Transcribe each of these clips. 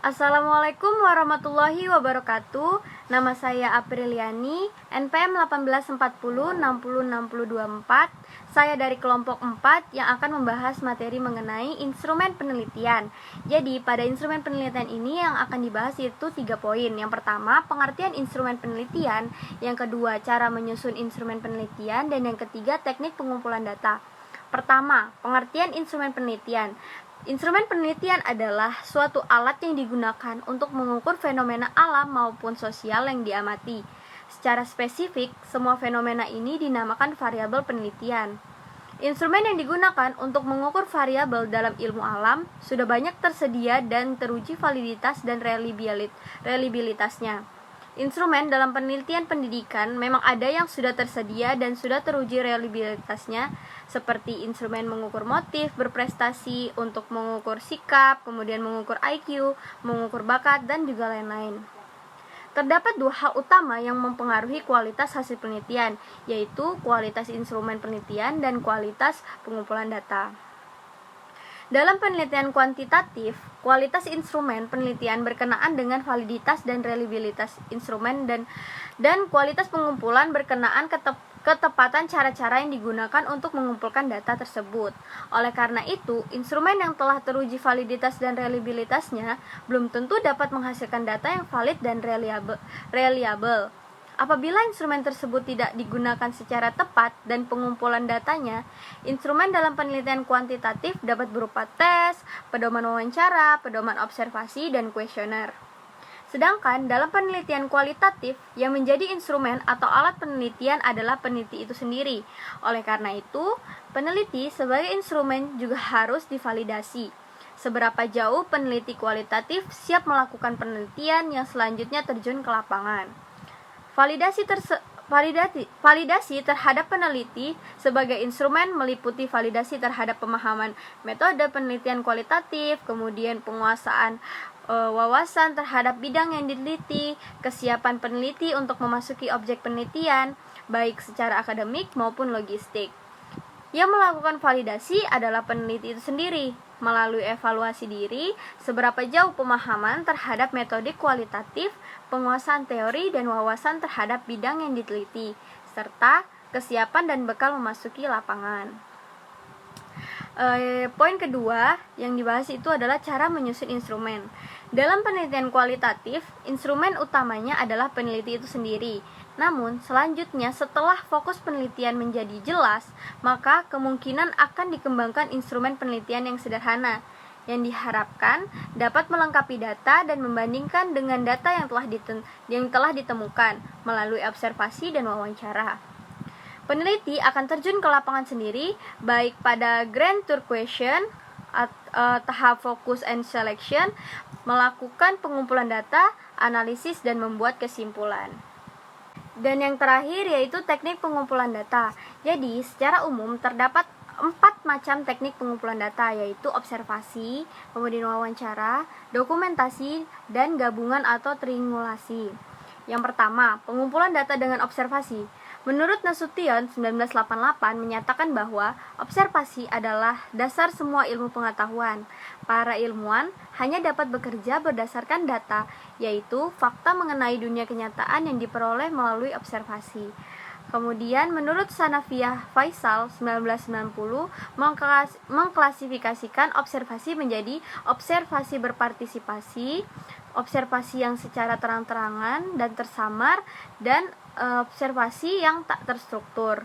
Assalamualaikum warahmatullahi wabarakatuh. Nama saya Apriliani, NPM 1840606024. Saya dari kelompok 4 yang akan membahas materi mengenai instrumen penelitian. Jadi, pada instrumen penelitian ini yang akan dibahas itu 3 poin. Yang pertama, pengertian instrumen penelitian. Yang kedua, cara menyusun instrumen penelitian. Dan yang ketiga, teknik pengumpulan data. Pertama, pengertian instrumen penelitian. Instrumen penelitian adalah suatu alat yang digunakan untuk mengukur fenomena alam maupun sosial yang diamati. Secara spesifik, semua fenomena ini dinamakan variabel penelitian. Instrumen yang digunakan untuk mengukur variabel dalam ilmu alam sudah banyak tersedia dan teruji validitas dan reliabilitasnya. Instrumen dalam penelitian pendidikan memang ada yang sudah tersedia dan sudah teruji reliabilitasnya, seperti instrumen mengukur motif berprestasi, untuk mengukur sikap, kemudian mengukur IQ, mengukur bakat, dan juga lain-lain. Terdapat 2 hal utama yang mempengaruhi kualitas hasil penelitian, yaitu kualitas instrumen penelitian dan kualitas pengumpulan data. Dalam penelitian kuantitatif, kualitas instrumen penelitian berkenaan dengan validitas dan reliabilitas instrumen dan kualitas pengumpulan berkenaan ketepatan cara-cara yang digunakan untuk mengumpulkan data tersebut. Oleh karena itu, instrumen yang telah teruji validitas dan reliabilitasnya belum tentu dapat menghasilkan data yang valid dan reliable. Apabila instrumen tersebut tidak digunakan secara tepat dan pengumpulan datanya, instrumen dalam penelitian kuantitatif dapat berupa tes, pedoman wawancara, pedoman observasi, dan kuesioner. Sedangkan dalam penelitian kualitatif, yang menjadi instrumen atau alat penelitian adalah peneliti itu sendiri. Oleh karena itu, peneliti sebagai instrumen juga harus divalidasi. Seberapa jauh peneliti kualitatif siap melakukan penelitian yang selanjutnya terjun ke lapangan. Validasi terhadap peneliti sebagai instrumen meliputi validasi terhadap pemahaman metode penelitian kualitatif, kemudian penguasaan wawasan terhadap bidang yang diteliti, kesiapan peneliti untuk memasuki objek penelitian, baik secara akademik maupun logistik. Yang melakukan validasi adalah peneliti itu sendiri, melalui evaluasi diri, seberapa jauh pemahaman terhadap metode kualitatif, penguasaan teori dan wawasan terhadap bidang yang diteliti, serta kesiapan dan bekal memasuki lapangan. Poin kedua yang dibahas itu adalah cara menyusun instrumen. Dalam penelitian kualitatif, instrumen utamanya adalah peneliti itu sendiri. Namun, selanjutnya setelah fokus penelitian menjadi jelas, maka kemungkinan akan dikembangkan instrumen penelitian yang sederhana, yang diharapkan dapat melengkapi data dan membandingkan dengan data yang telah ditemukan melalui observasi dan wawancara. Peneliti akan terjun ke lapangan sendiri, baik pada Grand Tour Question, tahap focus and selection, melakukan pengumpulan data, analisis, dan membuat kesimpulan. Dan yang terakhir yaitu teknik pengumpulan data. Jadi, secara umum terdapat 4 macam teknik pengumpulan data, yaitu observasi, kemudian wawancara, dokumentasi, dan gabungan atau triangulasi. Yang pertama, pengumpulan data dengan observasi. Menurut Nasution 1988 menyatakan bahwa observasi adalah dasar semua ilmu pengetahuan. Para ilmuwan hanya dapat bekerja berdasarkan data, yaitu fakta mengenai dunia kenyataan yang diperoleh melalui observasi. Kemudian menurut Sanavia Faisal 1990 mengklasifikasikan observasi menjadi observasi berpartisipasi, observasi yang secara terang-terangan dan tersamar, dan observasi yang tak terstruktur.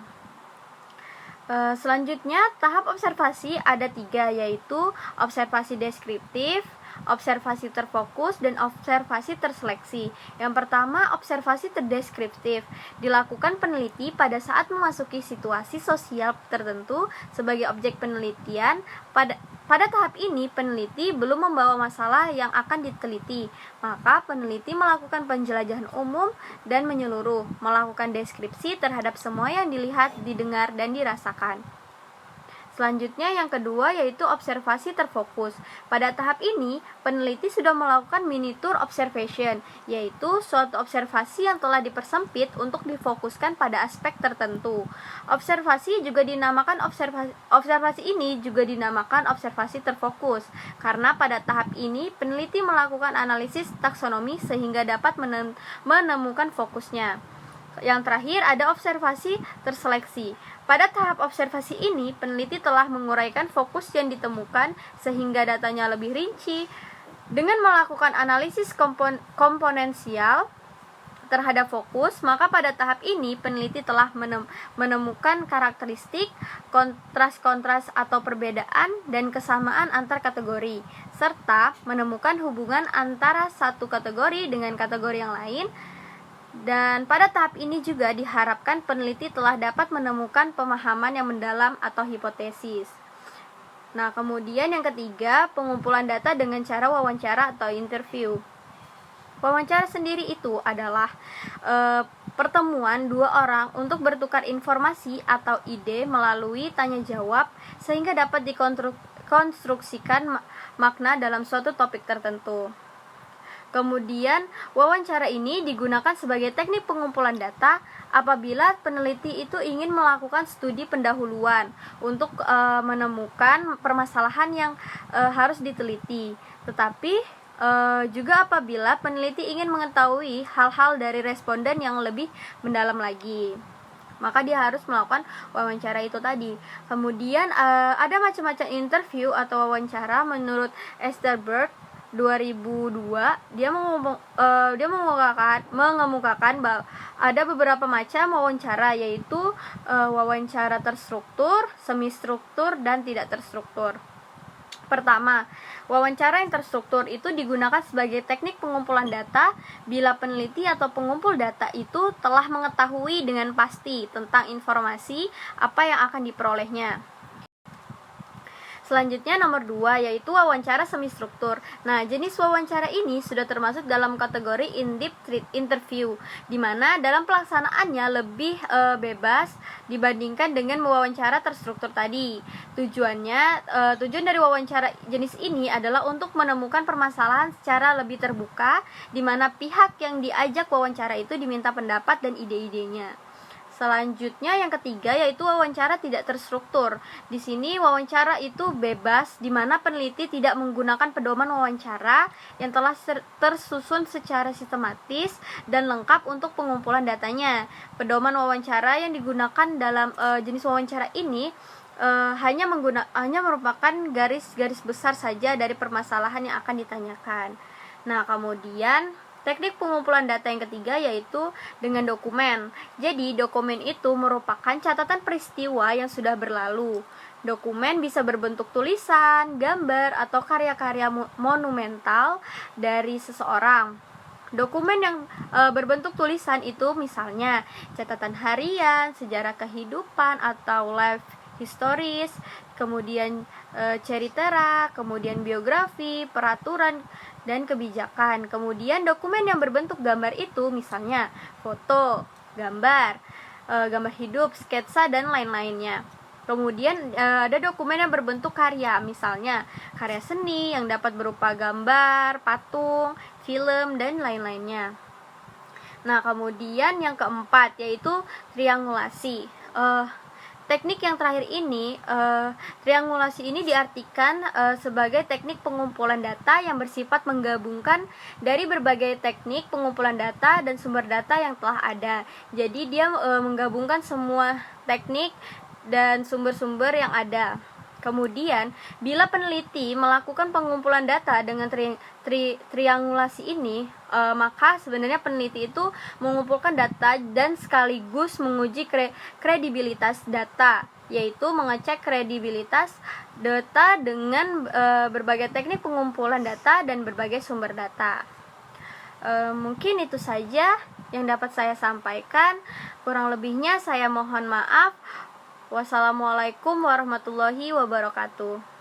Selanjutnya, tahap observasi ada 3, yaitu observasi deskriptif, observasi terfokus, dan observasi terseleksi. Yang pertama, observasi terdeskriptif. Dilakukan peneliti pada saat memasuki situasi sosial tertentu sebagai objek penelitian. Pada tahap ini, peneliti belum membawa masalah yang akan diteliti. Maka, peneliti melakukan penjelajahan umum dan menyeluruh, melakukan deskripsi terhadap semua yang dilihat, didengar, dan dirasakan. Selanjutnya yang kedua yaitu observasi terfokus. Pada tahap ini, peneliti sudah melakukan mini tour observation, yaitu suatu observasi yang telah dipersempit untuk difokuskan pada aspek tertentu. Observasi ini juga dinamakan observasi terfokus, karena pada tahap ini peneliti melakukan analisis taksonomi sehingga dapat menemukan fokusnya. Yang terakhir ada observasi terseleksi. Pada tahap observasi ini, peneliti telah menguraikan fokus yang ditemukan sehingga datanya lebih rinci. Dengan melakukan analisis komponensial terhadap fokus, maka pada tahap ini peneliti telah menemukan karakteristik, kontras-kontras atau perbedaan dan kesamaan antar kategori, serta menemukan hubungan antara satu kategori dengan kategori yang lain. Dan pada tahap ini juga diharapkan peneliti telah dapat menemukan pemahaman yang mendalam atau hipotesis. Nah, kemudian yang ketiga, pengumpulan data dengan cara wawancara atau interview. Wawancara sendiri itu adalah pertemuan dua orang untuk bertukar informasi atau ide melalui tanya jawab sehingga dapat dikonstruksikan makna dalam suatu topik tertentu. Kemudian, wawancara ini digunakan sebagai teknik pengumpulan data apabila peneliti itu ingin melakukan studi pendahuluan untuk menemukan permasalahan yang harus diteliti. Tetapi juga apabila peneliti ingin mengetahui hal-hal dari responden yang lebih mendalam lagi, maka dia harus melakukan wawancara itu tadi. Kemudian ada macam-macam interview atau wawancara menurut Esterberg 2002. Dia mengemukakan bahwa ada beberapa macam wawancara, yaitu wawancara terstruktur, semi struktur, dan tidak terstruktur. Pertama, wawancara yang terstruktur itu digunakan sebagai teknik pengumpulan data bila peneliti atau pengumpul data itu telah mengetahui dengan pasti tentang informasi apa yang akan diperolehnya. Selanjutnya nomor 2 yaitu wawancara semi struktur. Nah, jenis wawancara ini sudah termasuk dalam kategori in-depth interview, di mana dalam pelaksanaannya lebih bebas dibandingkan dengan wawancara terstruktur tadi. Tujuan dari wawancara jenis ini adalah untuk menemukan permasalahan secara lebih terbuka, di mana pihak yang diajak wawancara itu diminta pendapat dan ide-idenya. Selanjutnya yang ketiga yaitu wawancara tidak terstruktur. Di sini wawancara itu bebas, di mana peneliti tidak menggunakan pedoman wawancara yang telah tersusun secara sistematis dan lengkap untuk pengumpulan datanya. Pedoman wawancara yang digunakan dalam jenis wawancara ini hanya merupakan garis-garis besar saja dari permasalahan yang akan ditanyakan. Nah, kemudian teknik pengumpulan data yang ketiga yaitu dengan dokumen. Jadi, dokumen itu merupakan catatan peristiwa yang sudah berlalu. Dokumen bisa berbentuk tulisan, gambar, atau karya-karya monumental dari seseorang. Dokumen yang berbentuk tulisan itu misalnya catatan harian, sejarah kehidupan, atau life historis, kemudian cerita, kemudian biografi, peraturan, dan kebijakan. Kemudian dokumen yang berbentuk gambar itu misalnya foto, gambar hidup, sketsa, dan lain-lainnya. Kemudian ada dokumen yang berbentuk karya, misalnya karya seni yang dapat berupa gambar, patung, film, dan lain-lainnya. Nah, kemudian yang keempat yaitu triangulasi. Teknik yang terakhir ini, triangulasi ini diartikan sebagai teknik pengumpulan data yang bersifat menggabungkan dari berbagai teknik pengumpulan data dan sumber data yang telah ada. Jadi dia menggabungkan semua teknik dan sumber-sumber yang ada. Kemudian, bila peneliti melakukan pengumpulan data dengan triangulasi ini, maka sebenarnya peneliti itu mengumpulkan data dan sekaligus menguji kredibilitas data, yaitu mengecek kredibilitas data dengan berbagai teknik pengumpulan data dan berbagai sumber data. Mungkin itu saja yang dapat saya sampaikan. Kurang lebihnya saya mohon maaf. Wassalamualaikum warahmatullahi wabarakatuh.